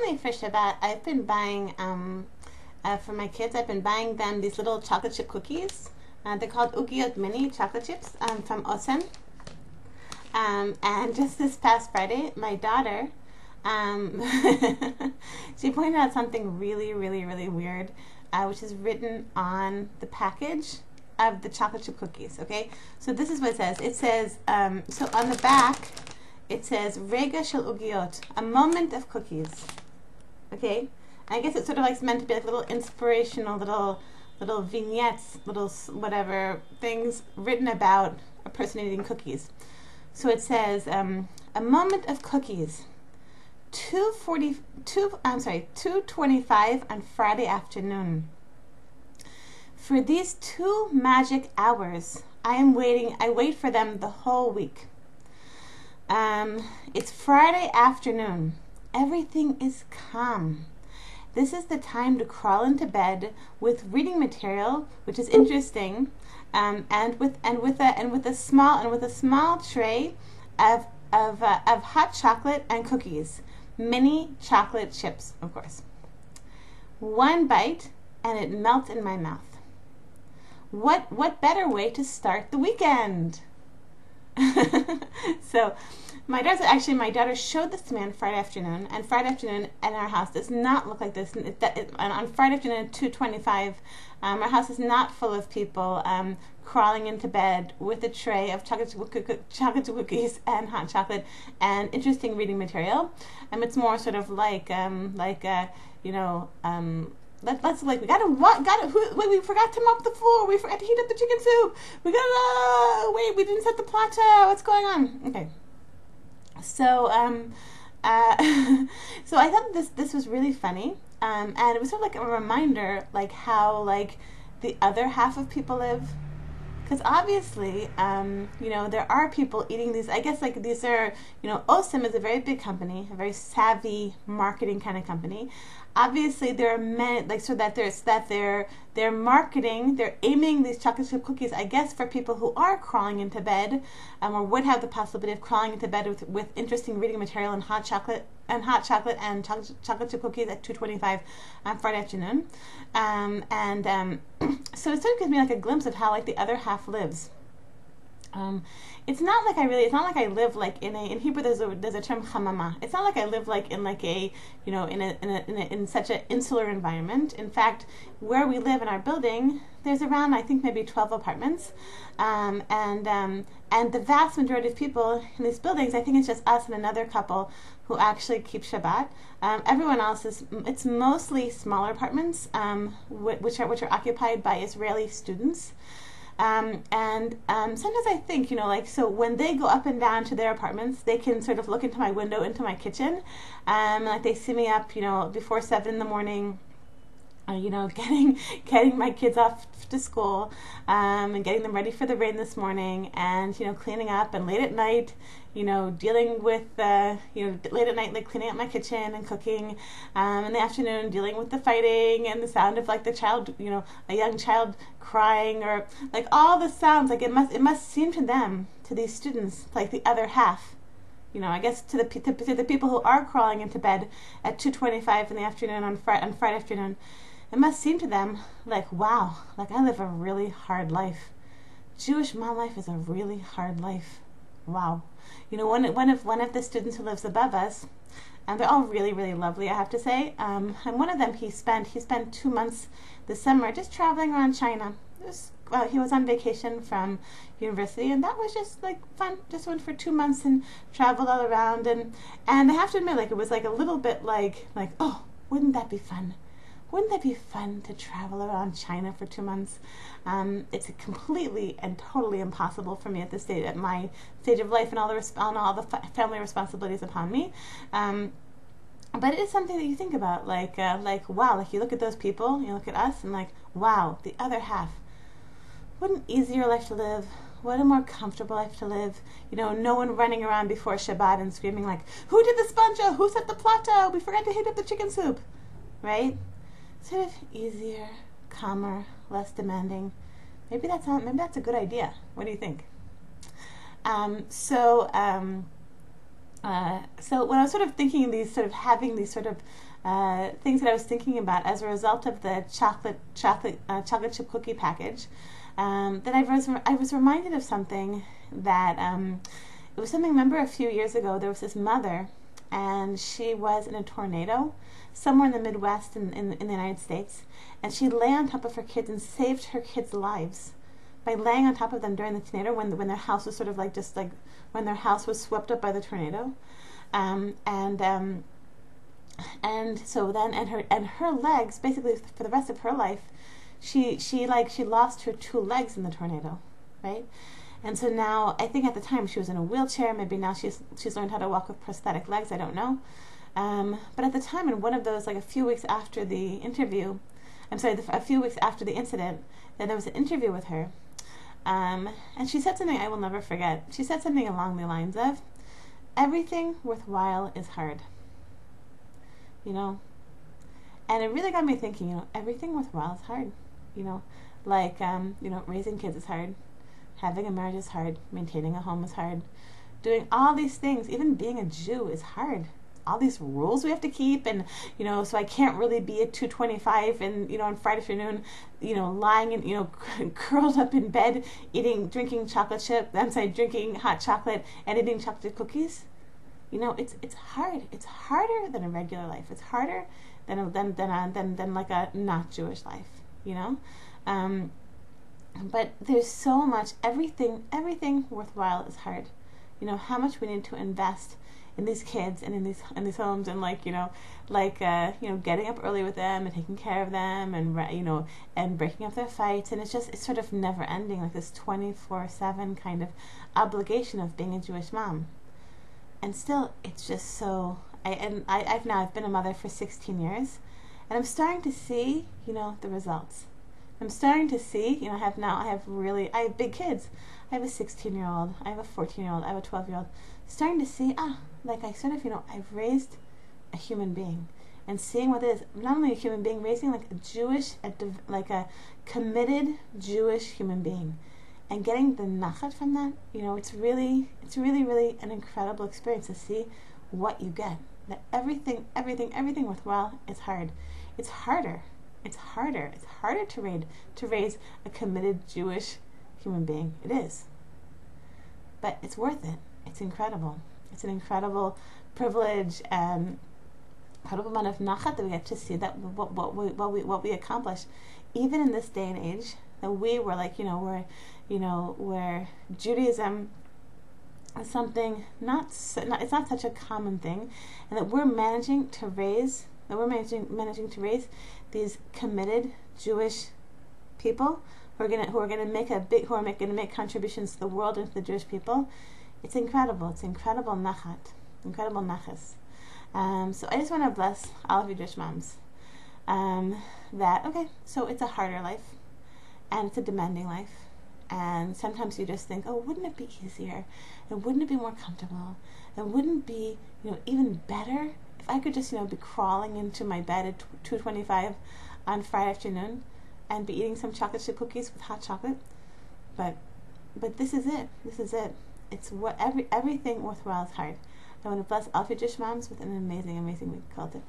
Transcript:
Lately for Shabbat, I've been buying, for my kids, I've been buying them these little chocolate chip cookies. They're called Ugiot Mini chocolate chips from Osem. And just this past Friday, my daughter, she pointed out something really, really, really weird, which is written on the package of the chocolate chip cookies, okay? So this is what it says. It says, so on the back, it says, Rega shel Ugiot, a moment of cookies, okay? I guess it's sort of like meant to be like little inspirational, little vignettes, little whatever things written about a person eating cookies. So it says, a moment of cookies, 2:25 on Friday afternoon. For these 2 magic hours, I wait for them the whole week. It's Friday afternoon. Everything is calm. This is the time to crawl into bed with reading material, which is interesting, and with a small tray of hot chocolate and cookies, mini chocolate chips, of course. One bite, and it melts in my mouth. What better way to start the weekend? So my daughter showed this to me on Friday afternoon, and Friday afternoon in our house does not look like this. On Friday afternoon at 2:25, our house is not full of people crawling into bed with a tray of chocolate cookies and hot chocolate and interesting reading material. It's more sort of like let's we we forgot to mop the floor, we forgot to heat up the chicken soup, we didn't set the platter, what's going on? Okay. So so I thought this was really funny, and it was sort of like a reminder, like how like the other half of people live. Because obviously, there are people eating these. I guess like these are, Osem is a very big company, a very savvy marketing kind of company. Obviously, there are many, like, so that they're marketing, they're aiming these chocolate chip cookies, I guess, for people who are crawling into bed, or would have the possibility of crawling into bed with interesting reading material and hot chocolate and chocolate chip cookies at 2:25 on Friday afternoon. So it sort of gives me like a glimpse of how like the other half lives. It's not like I live like in Hebrew there's a term chamama. It's not like I live like in like a in such an insular environment. In fact, where we live in our building, there's around I think maybe 12 apartments, and the vast majority of people in these buildings, I think it's just us and another couple who actually keep Shabbat. Everyone else it's mostly smaller apartments, which are occupied by Israeli students. Sometimes I think, so when they go up and down to their apartments, they can sort of look into my window, into my kitchen, like they see me up, before 7 in the morning, getting my kids off to school, and getting them ready for the rain this morning, and, cleaning up, and late at night, dealing with, late at night, like cleaning up my kitchen and cooking, in the afternoon, dealing with the fighting and the sound of like the child, a young child crying, or like all the sounds, like it must seem to them, to these students, like the other half. I guess to the people who are crawling into bed at 2:25 in the afternoon on Friday afternoon, it must seem to them like, wow, like I live a really hard life. Jewish mom life is a really hard life. Wow. One of the students who lives above us, and they're all really, really lovely, I have to say. And one of them, he spent 2 months this summer just traveling around China. He was on vacation from university, and that was just like fun. Just went for 2 months and traveled all around, and I have to admit, like it was like a little bit like oh, wouldn't that be fun? Wouldn't that be fun to travel around China for 2 months? It's completely and totally impossible for me at my stage of life, and all the family responsibilities upon me. But it is something that you think about, like wow, like you look at those people, you look at us, and like wow, the other half. What an easier life to live. What a more comfortable life to live. No one running around before Shabbat and screaming like, who did the sponja? Who set the platter? We forgot to heat up the chicken soup. Right? Sort of easier, calmer, less demanding. Maybe that's a good idea. What do you think? So when I was sort of thinking these, sort of having these sort of things that I was thinking about as a result of the chocolate chip cookie package, then I was reminded of something that it was something. Remember, a few years ago there was this mother, and she was in a tornado somewhere in the Midwest in the United States, and she lay on top of her kids and saved her kids' lives by laying on top of them during the tornado when their house was sort of like, just like when their house was swept up by the tornado, and so then, and her legs, basically for the rest of her life, she lost her two legs in the tornado, right? And so now, I think at the time she was in a wheelchair. Maybe now she's learned how to walk with prosthetic legs. I don't know. But at the time, in one of those, like a few weeks after the interview, a few weeks after the incident, then there was an interview with her. And she said something I will never forget. She said something along the lines of, "Everything worthwhile is hard." You know? And it really got me thinking, everything worthwhile is hard. Like, raising kids is hard. Having a marriage is hard. Maintaining a home is hard. Doing all these things, even being a Jew, is hard. All these rules we have to keep, and so I can't really be at 2:25 and on Friday afternoon, lying and curled up in bed, drinking drinking hot chocolate and eating chocolate cookies. It's hard. It's harder than a regular life. It's harder than like a not Jewish life. But there's so much. Everything worthwhile is hard. How much we need to invest in these kids and in these homes, and getting up early with them and taking care of them, and breaking up their fights, and it's sort of never ending, like this 24/7 kind of obligation of being a Jewish mom. And still, it's just so. I've been a mother for 16 years, and I'm starting to see the results. I'm starting to see, I have big kids. I have a 16-year-old, I have a 14-year-old, I have a 12-year-old. Starting to see, I've raised a human being, and seeing what it is, not only a human being, raising like a committed Jewish human being, and getting the nachat from that. It's really an incredible experience to see what you get. That everything worthwhile is hard. It's harder to raise a committed Jewish human being. It is. But it's worth it. It's incredible. It's an incredible privilege and incredible amount of nachat that we get to see that what we accomplish, even in this day and age, that we were where Judaism is something it's not such a common thing, and that we're managing to raise these committed Jewish people who are going to make contributions to the world and to the Jewish people. It's incredible. It's incredible nachat, incredible nachas. So I just want to bless all of you Jewish moms. So it's a harder life, and it's a demanding life, and sometimes you just think, oh, wouldn't it be easier, and wouldn't it be more comfortable, and wouldn't it be even better if I could just be crawling into my bed at 2:25 on Friday afternoon and be eating some chocolate chip cookies with hot chocolate. But this is it. It's what everything worthwhile is hard. I want to bless all of you Jewish moms with an amazing week called it.